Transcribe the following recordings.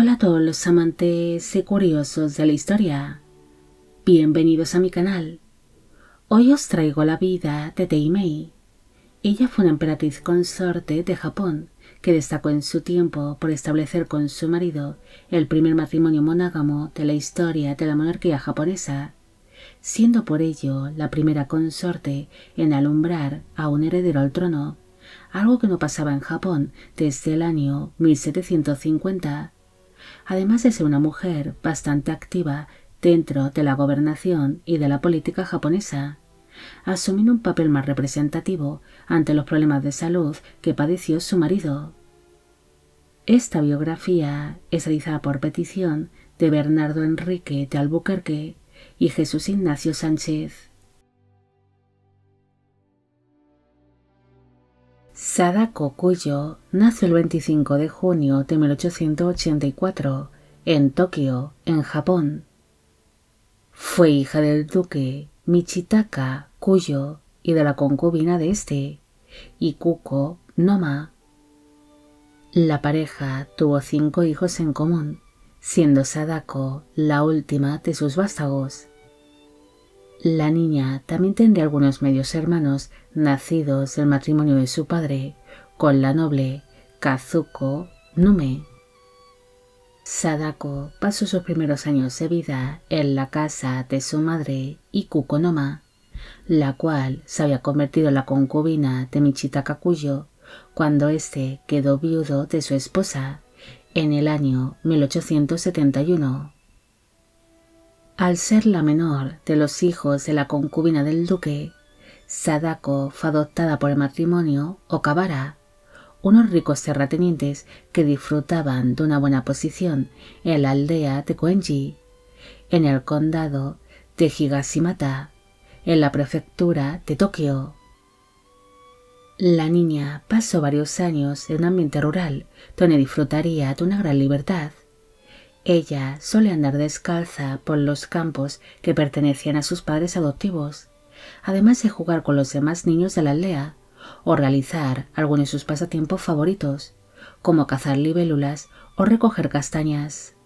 Hola a todos los amantes y curiosos de la historia. Bienvenidos a mi canal. Hoy os traigo la vida de Teimei. Ella fue una emperatriz consorte de Japón que destacó en su tiempo por establecer con su marido el primer matrimonio monógamo de la historia de la monarquía japonesa, siendo por ello la primera consorte en alumbrar a un heredero al trono, algo que no pasaba en Japón desde el año 1750. Además de ser una mujer bastante activa dentro de la gobernación y de la política japonesa, asumiendo un papel más representativo ante los problemas de salud que padeció su marido. Esta biografía es realizada por petición de Bernardo Enrique de Albuquerque y Jesús Ignacio Sánchez. Sadako Kuyo nació el 25 de junio de 1884 en Tokio, en Japón. Fue hija del duque Michitaka Kuyo y de la concubina de este, Ikuko Noma. La pareja tuvo 5 hijos en común, siendo Sadako la última de sus vástagos. La niña también tendría algunos medios hermanos nacidos del matrimonio de su padre con la noble Kazuko Nume. Sadako pasó sus primeros años de vida en la casa de su madre Ikuko Noma, la cual se había convertido en la concubina de Michitaka Kuyo cuando éste quedó viudo de su esposa en el año 1871. Al ser la menor de los hijos de la concubina del duque, Sadako fue adoptada por el matrimonio Okabara, unos ricos terratenientes que disfrutaban de una buena posición en la aldea de Koenji, en el condado de Higashimata, en la prefectura de Tokio. La niña pasó varios años en un ambiente rural donde disfrutaría de una gran libertad. Ella solía andar descalza por los campos que pertenecían a sus padres adoptivos, además de jugar con los demás niños de la aldea o realizar algunos de sus pasatiempos favoritos, como cazar libélulas o recoger castañas.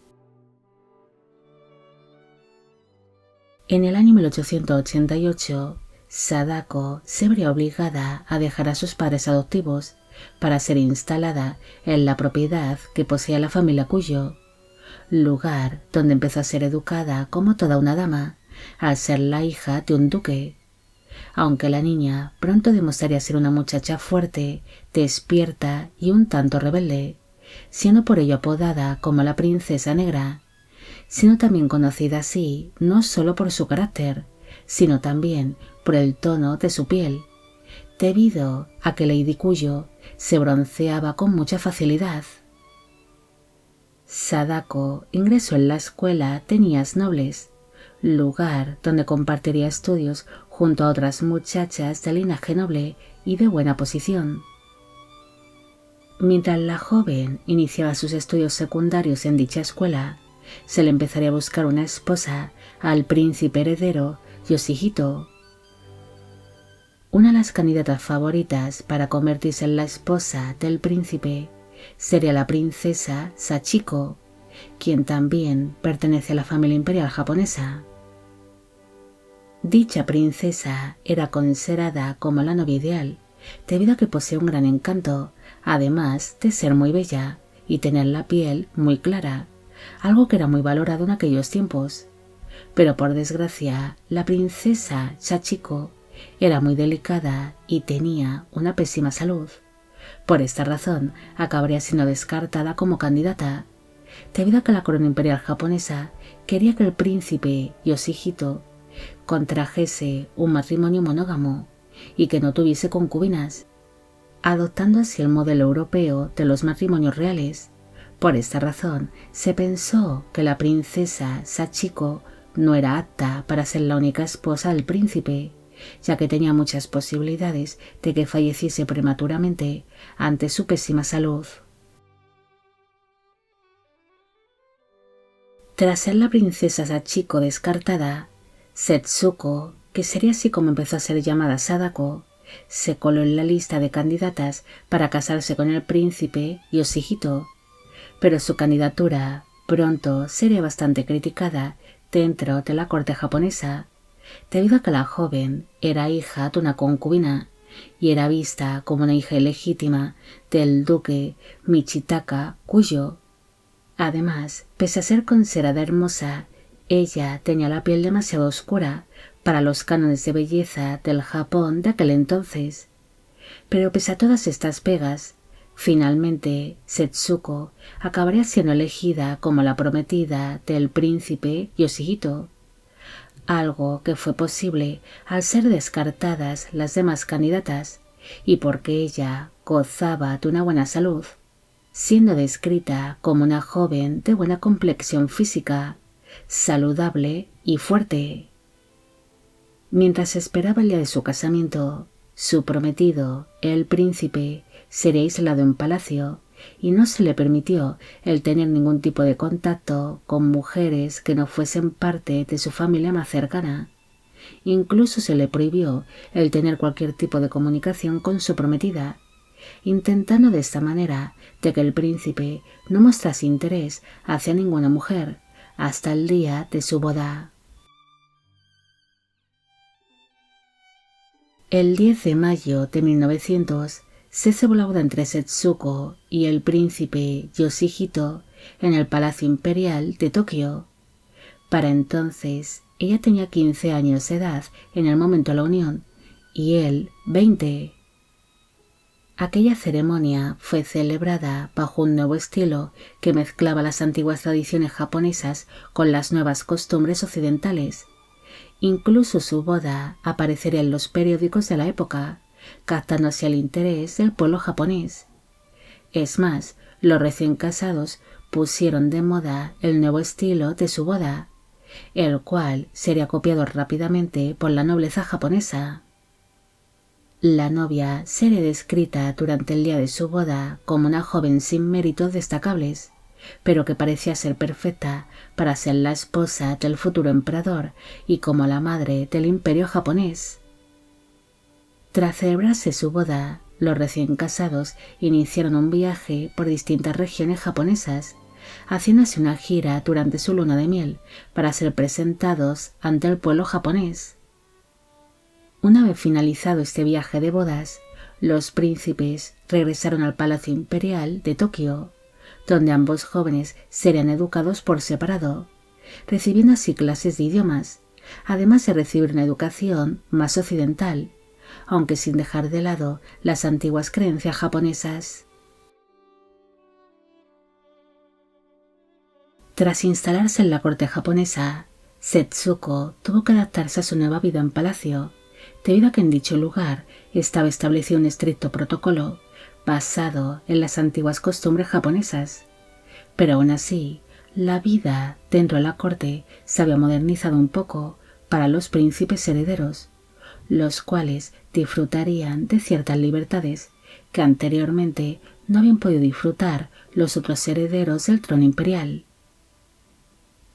En el año 1888, Sadako se vería obligada a dejar a sus padres adoptivos para ser instalada en la propiedad que poseía la familia Kuyo, lugar donde empezó a ser educada como toda una dama, al ser la hija de un duque. Aunque la niña pronto demostraría ser una muchacha fuerte, despierta y un tanto rebelde, siendo por ello apodada como la princesa negra, siendo también conocida así no solo por su carácter, sino también por el tono de su piel, debido a que Lady Kuyo se bronceaba con mucha facilidad. Sadako ingresó en la escuela de niñas nobles, lugar donde compartiría estudios junto a otras muchachas de linaje noble y de buena posición. Mientras la joven iniciaba sus estudios secundarios en dicha escuela, se le empezaría a buscar una esposa al príncipe heredero Yoshihito. Una de las candidatas favoritas para convertirse en la esposa del príncipe sería la princesa Sachiko, quien también pertenece a la familia imperial japonesa. Dicha princesa era considerada como la novia ideal, debido a que posee un gran encanto, además de ser muy bella y tener la piel muy clara, algo que era muy valorado en aquellos tiempos. Pero por desgracia, la princesa Sachiko era muy delicada y tenía una pésima salud. Por esta razón, acabaría siendo descartada como candidata, debido a que la corona imperial japonesa quería que el príncipe Yoshihito contrajese un matrimonio monógamo y que no tuviese concubinas, adoptando así el modelo europeo de los matrimonios reales. Por esta razón, se pensó que la princesa Sachiko no era apta para ser la única esposa del príncipe, ya que tenía muchas posibilidades de que falleciese prematuramente ante su pésima salud. Tras ser la princesa Sachiko descartada, Setsuko, que sería así como empezó a ser llamada Sadako, se coló en la lista de candidatas para casarse con el príncipe Yoshihito, pero su candidatura pronto sería bastante criticada dentro de la corte japonesa, debido a que la joven era hija de una concubina y era vista como una hija ilegítima del duque Michitaka Kuyo. Además, pese a ser considerada hermosa, ella tenía la piel demasiado oscura para los cánones de belleza del Japón de aquel entonces. Pero pese a todas estas pegas, finalmente Setsuko acabaría siendo elegida como la prometida del príncipe Yoshihito, algo que fue posible al ser descartadas las demás candidatas y porque ella gozaba de una buena salud, siendo descrita como una joven de buena complexión física, saludable y fuerte. Mientras esperaba el día de su casamiento, su prometido, el príncipe, sería aislado en palacio y no se le permitió el tener ningún tipo de contacto con mujeres que no fuesen parte de su familia más cercana. Incluso se le prohibió el tener cualquier tipo de comunicación con su prometida, intentando de esta manera de que el príncipe no mostrase interés hacia ninguna mujer hasta el día de su boda. El 10 de mayo de 1900 se celebró la boda entre Setsuko y el príncipe Yoshihito en el Palacio Imperial de Tokio. Para entonces, ella tenía 15 años de edad en el momento de la unión y él 20. Aquella ceremonia fue celebrada bajo un nuevo estilo que mezclaba las antiguas tradiciones japonesas con las nuevas costumbres occidentales. Incluso su boda aparecería en los periódicos de la época, captando así el interés del pueblo japonés. Es más, los recién casados pusieron de moda el nuevo estilo de su boda, el cual sería copiado rápidamente por la nobleza japonesa. La novia sería descrita durante el día de su boda como una joven sin méritos destacables, pero que parecía ser perfecta para ser la esposa del futuro emperador y como la madre del imperio japonés. Tras celebrarse su boda, los recién casados iniciaron un viaje por distintas regiones japonesas, haciéndose una gira durante su luna de miel para ser presentados ante el pueblo japonés. Una vez finalizado este viaje de bodas, los príncipes regresaron al Palacio Imperial de Tokio, donde ambos jóvenes serían educados por separado, recibiendo así clases de idiomas, además de recibir una educación más occidental, aunque sin dejar de lado las antiguas creencias japonesas. Tras instalarse en la corte japonesa, Setsuko tuvo que adaptarse a su nueva vida en palacio, debido a que en dicho lugar estaba establecido un estricto protocolo basado en las antiguas costumbres japonesas. Pero aún así, la vida dentro de la corte se había modernizado un poco para los príncipes herederos, los cuales disfrutarían de ciertas libertades que anteriormente no habían podido disfrutar los otros herederos del trono imperial.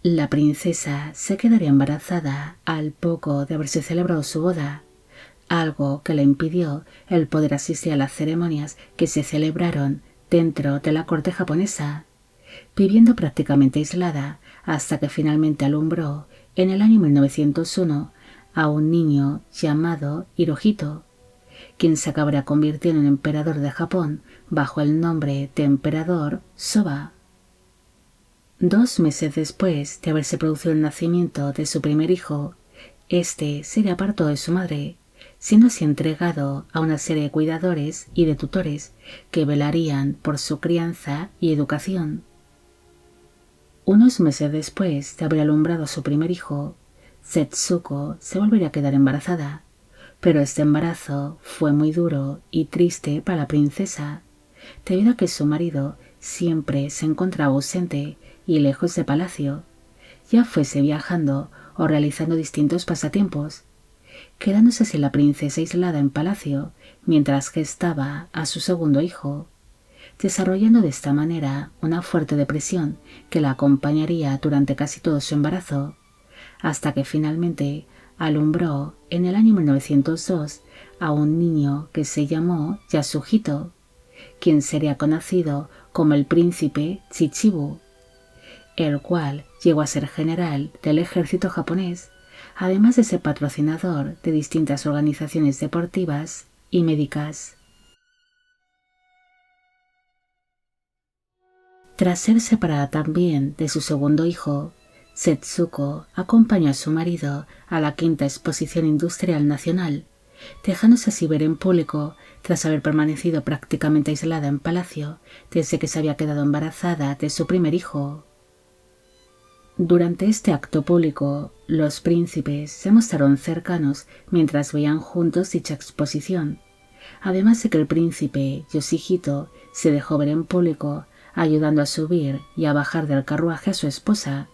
La princesa se quedaría embarazada al poco de haberse celebrado su boda, algo que le impidió el poder asistir a las ceremonias que se celebraron dentro de la corte japonesa, viviendo prácticamente aislada hasta que finalmente alumbró en el año 1901 a un niño llamado Hirohito, quien se acabará convirtiendo en emperador de Japón bajo el nombre de emperador Soba. 2 meses después de haberse producido el nacimiento de su primer hijo, este sería apartado de su madre, siendo así entregado a una serie de cuidadores y de tutores que velarían por su crianza y educación. Unos meses después de haber alumbrado a su primer hijo, Setsuko se volvería a quedar embarazada, pero este embarazo fue muy duro y triste para la princesa, debido a que su marido siempre se encontraba ausente y lejos de palacio, ya fuese viajando o realizando distintos pasatiempos, quedándose así la princesa aislada en palacio mientras gestaba a su segundo hijo, desarrollando de esta manera una fuerte depresión que la acompañaría durante casi todo su embarazo, hasta que finalmente alumbró en el año 1902 a un niño que se llamó Yasuhito, quien sería conocido como el príncipe Chichibu, el cual llegó a ser general del ejército japonés, además de ser patrocinador de distintas organizaciones deportivas y médicas. Tras ser separada también de su segundo hijo, Setsuko acompañó a su marido a la quinta Exposición Industrial Nacional, dejándose así ver en público tras haber permanecido prácticamente aislada en palacio desde que se había quedado embarazada de su primer hijo. Durante este acto público, los príncipes se mostraron cercanos mientras veían juntos dicha exposición, además de que el príncipe Yoshihito se dejó ver en público ayudando a subir y a bajar del carruaje a su esposa,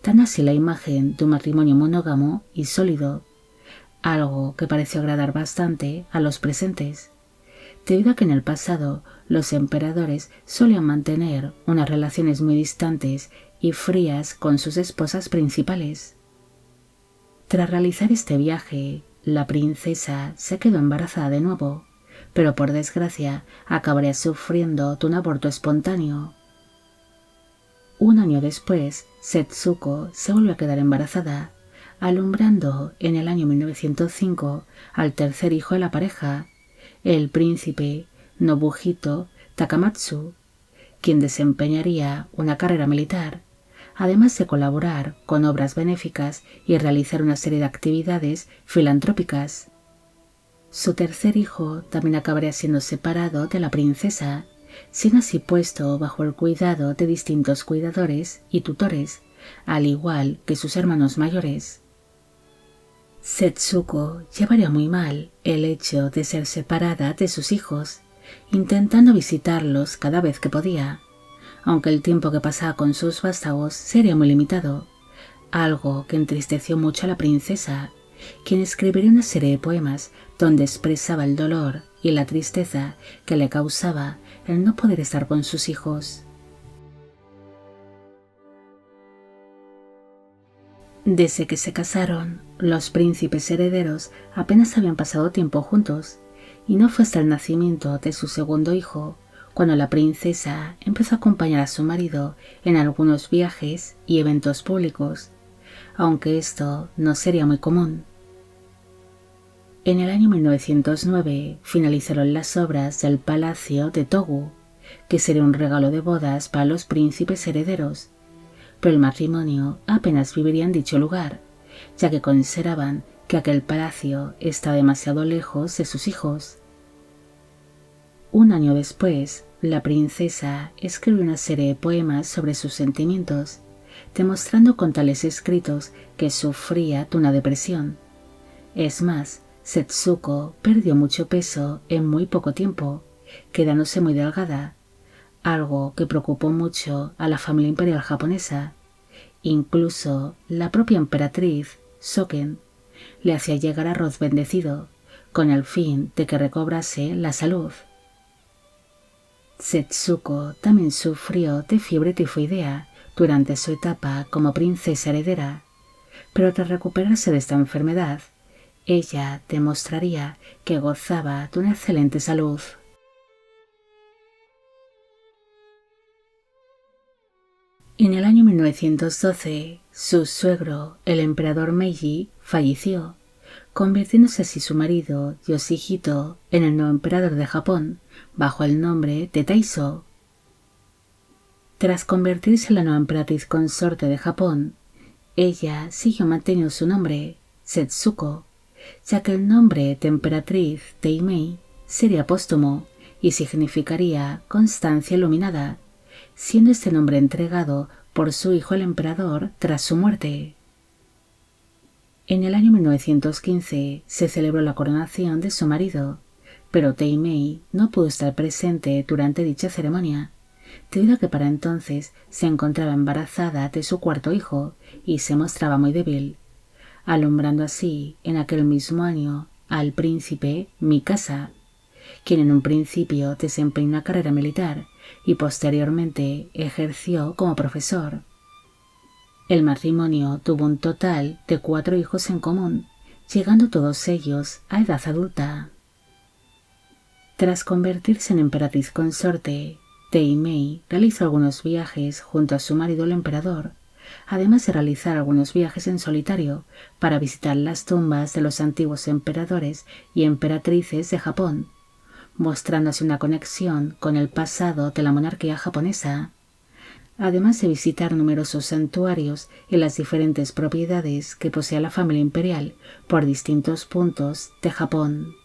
tan así la imagen de un matrimonio monógamo y sólido, algo que pareció agradar bastante a los presentes, debido a que en el pasado los emperadores solían mantener unas relaciones muy distantes y frías con sus esposas principales. Tras realizar este viaje, la princesa se quedó embarazada de nuevo, pero por desgracia acabaría sufriendo de un aborto espontáneo. Un año después, Setsuko se volvió a quedar embarazada, alumbrando en el año 1905 al tercer hijo de la pareja, el príncipe Nobuhito Takamatsu, quien desempeñaría una carrera militar, además de colaborar con obras benéficas y realizar una serie de actividades filantrópicas. Su tercer hijo también acabaría siendo separado de la princesa, siendo así puesto bajo el cuidado de distintos cuidadores y tutores, al igual que sus hermanos mayores. Setsuko llevaría muy mal el hecho de ser separada de sus hijos, intentando visitarlos cada vez que podía, aunque el tiempo que pasaba con sus vástagos sería muy limitado, algo que entristeció mucho a la princesa, quien escribiría una serie de poemas donde expresaba el dolor y la tristeza que le causaba el no poder estar con sus hijos. Desde que se casaron, los príncipes herederos apenas habían pasado tiempo juntos, y no fue hasta el nacimiento de su segundo hijo cuando la princesa empezó a acompañar a su marido en algunos viajes y eventos públicos, aunque esto no sería muy común. En el año 1909 finalizaron las obras del Palacio de Togu, que sería un regalo de bodas para los príncipes herederos, pero el matrimonio apenas viviría en dicho lugar, ya que consideraban que aquel palacio está demasiado lejos de sus hijos. Un año después, la princesa escribió una serie de poemas sobre sus sentimientos, demostrando con tales escritos que sufría de una depresión. Es más, Setsuko perdió mucho peso en muy poco tiempo, quedándose muy delgada, algo que preocupó mucho a la familia imperial japonesa. Incluso la propia emperatriz, Soken, le hacía llegar arroz bendecido, con el fin de que recobrase la salud. Setsuko también sufrió de fiebre tifoidea durante su etapa como princesa heredera, pero tras recuperarse de esta enfermedad, ella demostraría que gozaba de una excelente salud. En el año 1912, su suegro, el emperador Meiji, falleció, convirtiéndose así su marido, Yoshihito, en el nuevo emperador de Japón, bajo el nombre de Taiso. Tras convertirse en la nueva emperatriz consorte de Japón, ella siguió manteniendo su nombre, Setsuko, ya que el nombre de emperatriz Teimei sería póstumo y significaría constancia iluminada, siendo este nombre entregado por su hijo el emperador tras su muerte. En el año 1915 se celebró la coronación de su marido, pero Teimei no pudo estar presente durante dicha ceremonia, debido a que para entonces se encontraba embarazada de su cuarto hijo y se mostraba muy débil, alumbrando así en aquel mismo año al príncipe Mikasa, quien en un principio desempeñó una carrera militar y posteriormente ejerció como profesor. El matrimonio tuvo un total de 4 hijos en común, llegando todos ellos a edad adulta. Tras convertirse en emperatriz consorte, Teimei realizó algunos viajes junto a su marido el emperador, además de realizar algunos viajes en solitario para visitar las tumbas de los antiguos emperadores y emperatrices de Japón, mostrándose una conexión con el pasado de la monarquía japonesa, además de visitar numerosos santuarios y las diferentes propiedades que posee la familia imperial por distintos puntos de Japón.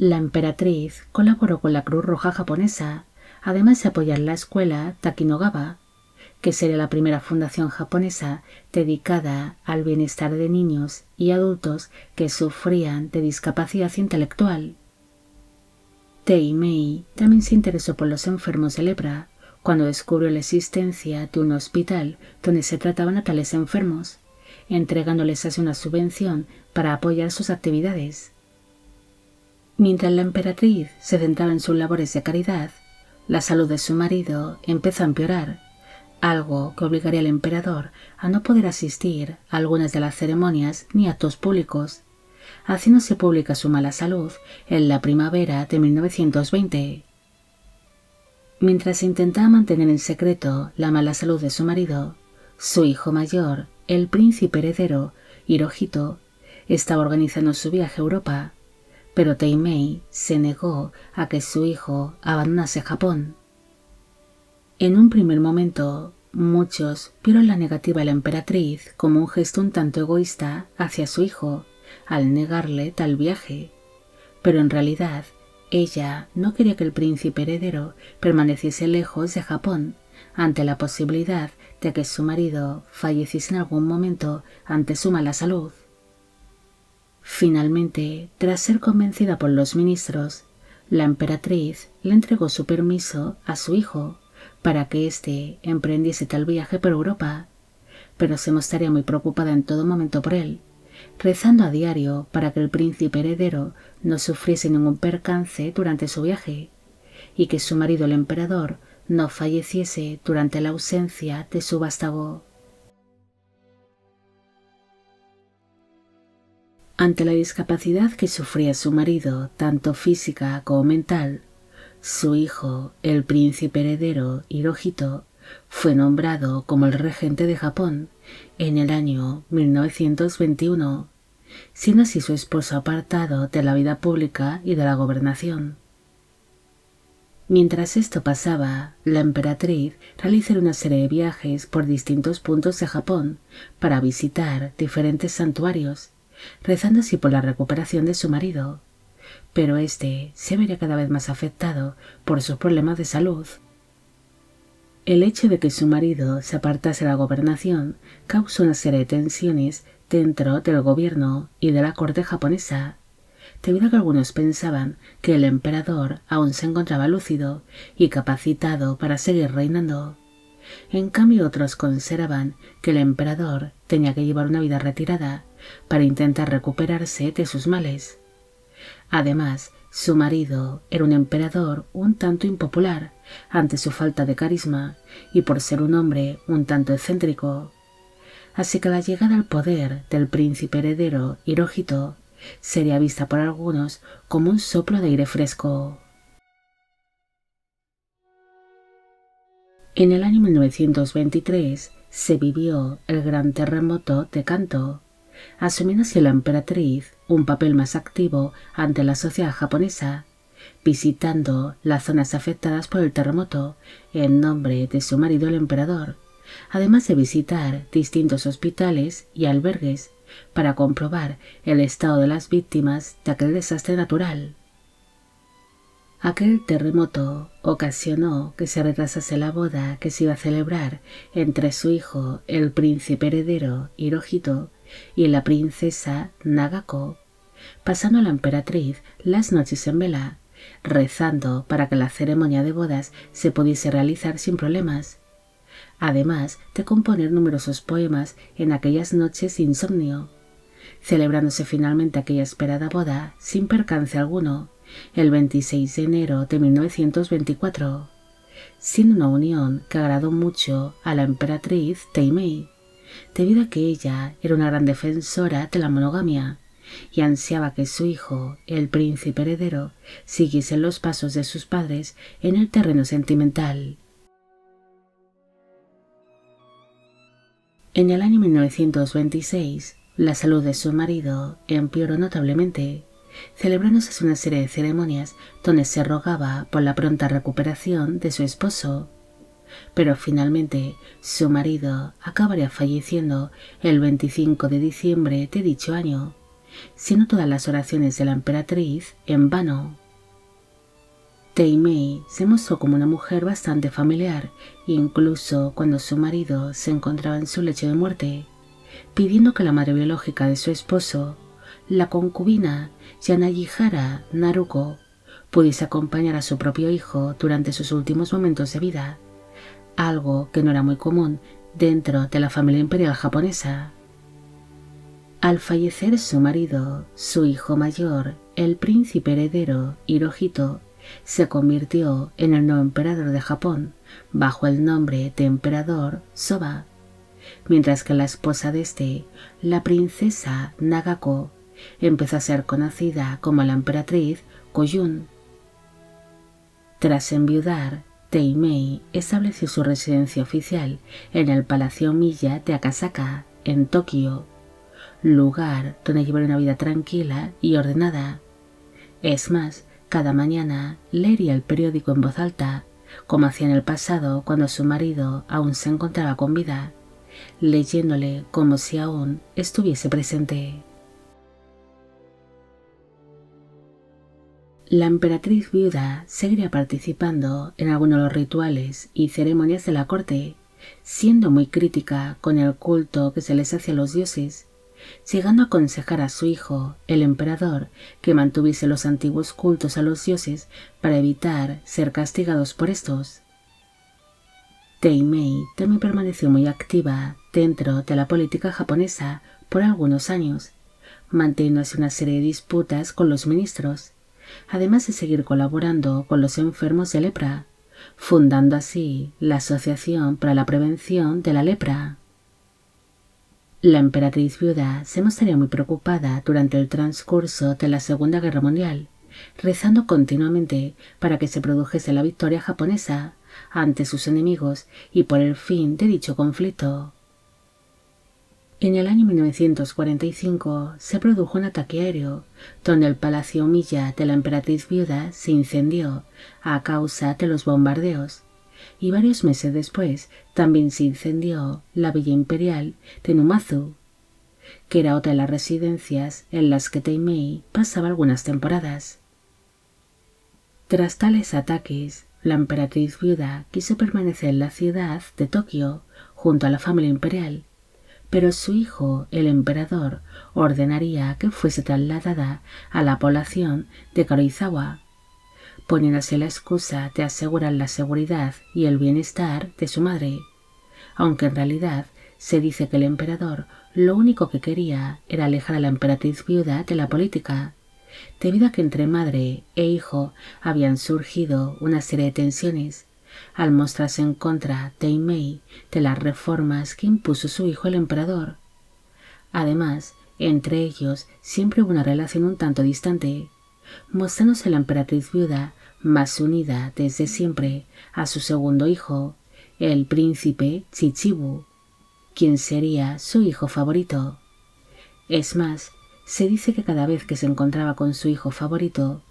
La emperatriz colaboró con la Cruz Roja japonesa, además de apoyar la escuela Takinogava, que sería la primera fundación japonesa dedicada al bienestar de niños y adultos que sufrían de discapacidad intelectual. Teimei también se interesó por los enfermos de lepra cuando descubrió la existencia de un hospital donde se trataban a tales enfermos, entregándoles así una subvención para apoyar sus actividades. Mientras la emperatriz se centraba en sus labores de caridad, la salud de su marido empezó a empeorar, algo que obligaría al emperador a no poder asistir a algunas de las ceremonias ni actos públicos, haciéndose pública su mala salud en la primavera de 1920. Mientras se intentaba mantener en secreto la mala salud de su marido, su hijo mayor, el príncipe heredero Hirohito, estaba organizando su viaje a Europa, pero Teimei se negó a que su hijo abandonase Japón. En un primer momento, muchos vieron la negativa de la emperatriz como un gesto un tanto egoísta hacia su hijo, al negarle tal viaje, pero en realidad ella no quería que el príncipe heredero permaneciese lejos de Japón ante la posibilidad de que su marido falleciese en algún momento ante su mala salud. Finalmente, tras ser convencida por los ministros, la emperatriz le entregó su permiso a su hijo para que éste emprendiese tal viaje por Europa, pero se mostraría muy preocupada en todo momento por él, rezando a diario para que el príncipe heredero no sufriese ningún percance durante su viaje y que su marido el emperador no falleciese durante la ausencia de su vástago. Ante la discapacidad que sufría su marido, tanto física como mental, su hijo, el príncipe heredero Hirohito, fue nombrado como el regente de Japón en el año 1921, siendo así su esposo apartado de la vida pública y de la gobernación. Mientras esto pasaba, la emperatriz realizó una serie de viajes por distintos puntos de Japón para visitar diferentes santuarios, rezando así por la recuperación de su marido, pero este se vería cada vez más afectado por sus problemas de salud. El hecho de que su marido se apartase de la gobernación causó una serie de tensiones dentro del gobierno y de la corte japonesa, debido a que algunos pensaban que el emperador aún se encontraba lúcido y capacitado para seguir reinando. En cambio, otros consideraban que el emperador tenía que llevar una vida retirada para intentar recuperarse de sus males. Además, su marido era un emperador un tanto impopular ante su falta de carisma y por ser un hombre un tanto excéntrico. Así que la llegada al poder del príncipe heredero Hirohito sería vista por algunos como un soplo de aire fresco. En el año 1923 se vivió el gran terremoto de Kanto, asumiendo así la emperatriz un papel más activo ante la sociedad japonesa, visitando las zonas afectadas por el terremoto en nombre de su marido el emperador, además de visitar distintos hospitales y albergues para comprobar el estado de las víctimas de aquel desastre natural. Aquel terremoto ocasionó que se retrasase la boda que se iba a celebrar entre su hijo, el príncipe heredero Hirohito, y la princesa Nagako, pasando a la emperatriz las noches en vela, rezando para que la ceremonia de bodas se pudiese realizar sin problemas, además de componer numerosos poemas en aquellas noches de insomnio, celebrándose finalmente aquella esperada boda sin percance alguno, el 26 de enero de 1924, siendo una unión que agradó mucho a la emperatriz Teimei, debido a que ella era una gran defensora de la monogamia y ansiaba que su hijo, el príncipe heredero, siguiese los pasos de sus padres en el terreno sentimental. En el año 1926, la salud de su marido empeoró notablemente, celebrándose una serie de ceremonias donde se rogaba por la pronta recuperación de su esposo. Pero finalmente su marido acabaría falleciendo el 25 de diciembre de dicho año, siendo todas las oraciones de la emperatriz en vano. Mei se mostró como una mujer bastante familiar, incluso cuando su marido se encontraba en su lecho de muerte, pidiendo que la madre biológica de su esposo, la concubina Yanagihara Naruko, pudiese acompañar a su propio hijo durante sus últimos momentos de vida, algo que no era muy común dentro de la familia imperial japonesa. Al fallecer su marido, su hijo mayor, el príncipe heredero Hirohito, se convirtió en el nuevo emperador de Japón bajo el nombre de emperador Soba, mientras que la esposa de este, la princesa Nagako, empezó a ser conocida como la emperatriz Kojun. Tras enviudar, Mei estableció su residencia oficial en el Palacio Miya de Akasaka, en Tokio, lugar donde llevar una vida tranquila y ordenada. Es más, cada mañana leería el periódico en voz alta, como hacía en el pasado cuando su marido aún se encontraba con vida, leyéndole como si aún estuviese presente. La emperatriz viuda seguiría participando en algunos de los rituales y ceremonias de la corte, siendo muy crítica con el culto que se les hacía a los dioses, llegando a aconsejar a su hijo, el emperador, que mantuviese los antiguos cultos a los dioses para evitar ser castigados por estos. Mei también permaneció muy activa dentro de la política japonesa por algunos años, manteniendo así una serie de disputas con los ministros, además de seguir colaborando con los enfermos de lepra, fundando así la Asociación para la Prevención de la Lepra. La emperatriz viuda se mostraría muy preocupada durante el transcurso de la Segunda Guerra Mundial, rezando continuamente para que se produjese la victoria japonesa ante sus enemigos y por el fin de dicho conflicto. En el año 1945 se produjo un ataque aéreo, donde el Palacio Miya de la emperatriz viuda se incendió a causa de los bombardeos, y varios meses después también se incendió la villa imperial de Numazu, que era otra de las residencias en las que Mei pasaba algunas temporadas. Tras tales ataques, la emperatriz viuda quiso permanecer en la ciudad de Tokio junto a la familia imperial, pero su hijo, el emperador, ordenaría que fuese trasladada a la población de Karuizawa, poniéndose la excusa de asegurar la seguridad y el bienestar de su madre, aunque en realidad se dice que el emperador lo único que quería era alejar a la emperatriz viuda de la política, debido a que entre madre e hijo habían surgido una serie de tensiones al mostrarse en contra Mei de las reformas que impuso su hijo el emperador. Además, entre ellos siempre hubo una relación un tanto distante, mostrándose la emperatriz viuda más unida desde siempre a su segundo hijo, el príncipe Chichibu, quien sería su hijo favorito. Es más, se dice que cada vez que se encontraba con su hijo favorito,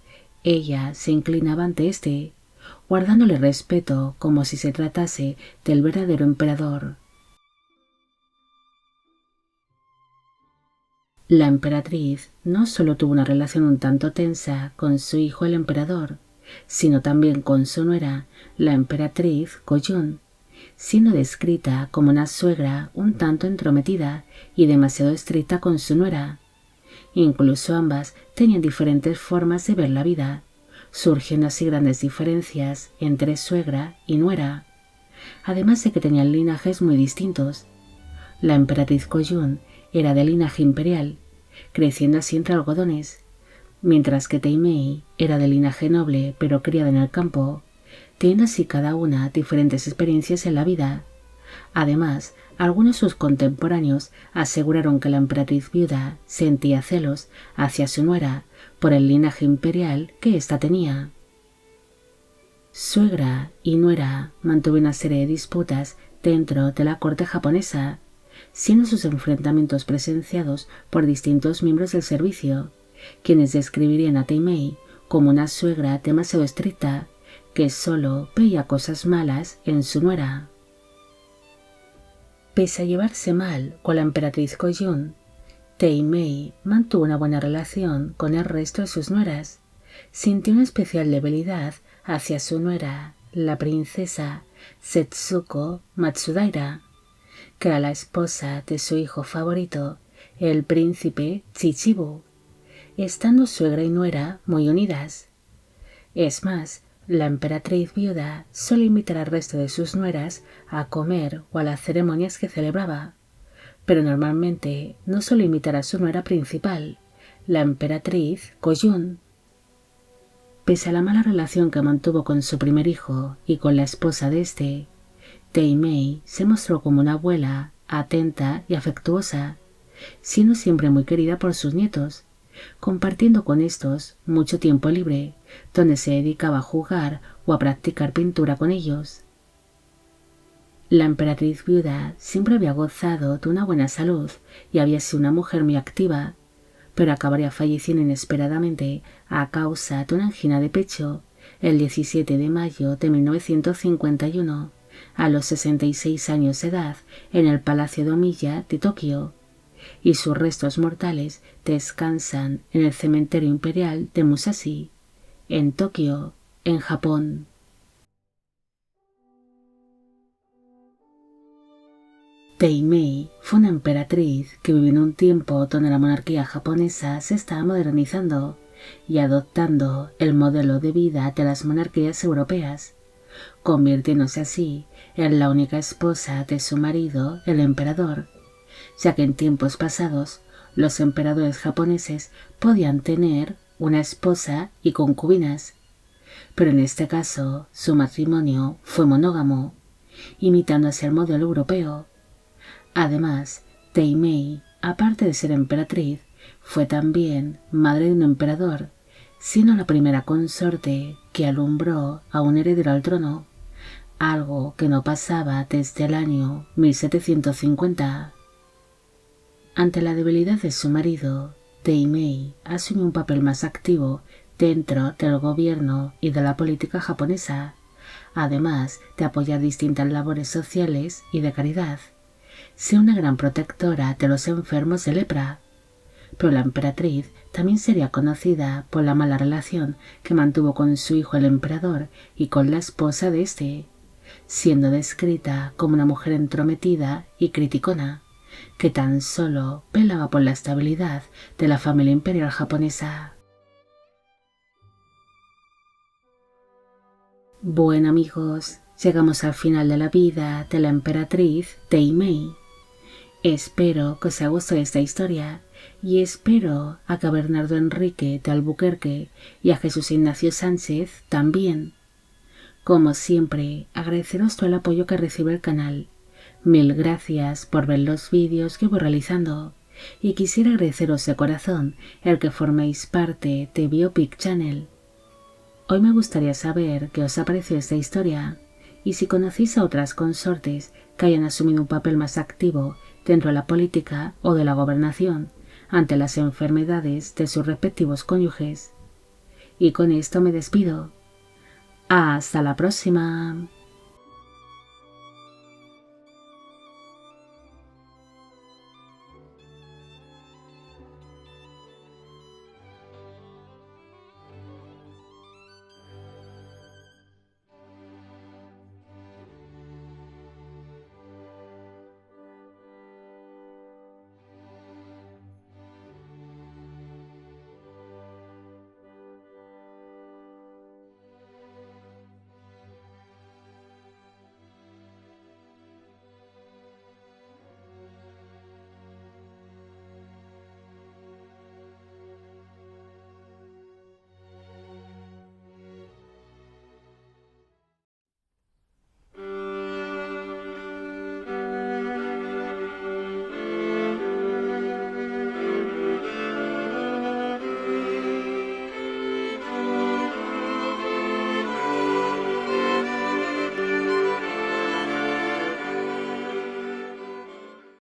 ella se inclinaba ante éste, guardándole respeto como si se tratase del verdadero emperador. La emperatriz no solo tuvo una relación un tanto tensa con su hijo el emperador, sino también con su nuera, la emperatriz Kojun, siendo descrita como una suegra un tanto entrometida y demasiado estricta con su nuera. Incluso ambas tenían diferentes formas de ver la vida, surgiendo así grandes diferencias entre suegra y nuera, además de que tenían linajes muy distintos. La emperatriz Kojun era de linaje imperial, creciendo así entre algodones, mientras que Mei era de linaje noble pero criada en el campo, teniendo así cada una diferentes experiencias en la vida, Además, algunos de sus contemporáneos aseguraron que la emperatriz viuda sentía celos hacia su nuera por el linaje imperial que ésta tenía. Suegra y nuera mantuvieron una serie de disputas dentro de la corte japonesa, siendo sus enfrentamientos presenciados por distintos miembros del servicio, quienes describirían a Teimei como una suegra demasiado estricta que solo veía cosas malas en su nuera. Pese a llevarse mal con la emperatriz Kojun, Teimei mantuvo una buena relación con el resto de sus nueras. Sintió una especial debilidad hacia su nuera, la princesa Setsuko Matsudaira, que era la esposa de su hijo favorito, el príncipe Chichibu, estando suegra y nuera muy unidas. Es más, la emperatriz viuda solía invitar al resto de sus nueras a comer o a las ceremonias que celebraba, pero normalmente no solía invitar a su nuera principal, la emperatriz Kojun. Pese a la mala relación que mantuvo con su primer hijo y con la esposa de este, Teimei se mostró como una abuela atenta y afectuosa, siendo siempre muy querida por sus nietos, compartiendo con estos mucho tiempo libre, donde se dedicaba a jugar o a practicar pintura con ellos. La emperatriz viuda siempre había gozado de una buena salud y había sido una mujer muy activa, pero acabaría falleciendo inesperadamente a causa de una angina de pecho el 17 de mayo de 1951, a los 66 años de edad, en el Palacio de Omiya de Tokio, y sus restos mortales descansan en el Cementerio Imperial de Musashi, en Tokio, en Japón. Teimei fue una emperatriz que vivió en un tiempo donde la monarquía japonesa se estaba modernizando y adoptando el modelo de vida de las monarquías europeas, convirtiéndose así en la única esposa de su marido, el emperador, ya que en tiempos pasados los emperadores japoneses podían tener una esposa y concubinas, pero en este caso su matrimonio fue monógamo, imitando así el modelo europeo. Además, Teimei, aparte de ser emperatriz, fue también madre de un emperador, siendo la primera consorte que alumbró a un heredero al trono, algo que no pasaba desde el año 1750. Ante la debilidad de su marido, Teimei asumió un papel más activo dentro del gobierno y de la política japonesa, además de apoyar distintas labores sociales y de caridad. Sea una gran protectora de los enfermos de lepra, pero la emperatriz también sería conocida por la mala relación que mantuvo con su hijo el emperador y con la esposa de este, siendo descrita como una mujer entrometida y criticona, que tan solo velaba por la estabilidad de la familia imperial japonesa. Bueno amigos, llegamos al final de la vida de la emperatriz Teimei. Espero que os haya gustado esta historia y espero a que a Bernardo Enrique de Albuquerque y a Jesús Ignacio Sánchez también. Como siempre, agradeceros todo el apoyo que recibe el canal. Mil gracias por ver los vídeos que voy realizando y quisiera agradeceros de corazón el que forméis parte de Biopic Channel. Hoy me gustaría saber qué os ha parecido esta historia y si conocéis a otras consortes que hayan asumido un papel más activo dentro de la política o de la gobernación ante las enfermedades de sus respectivos cónyuges. Y con esto me despido. Hasta la próxima.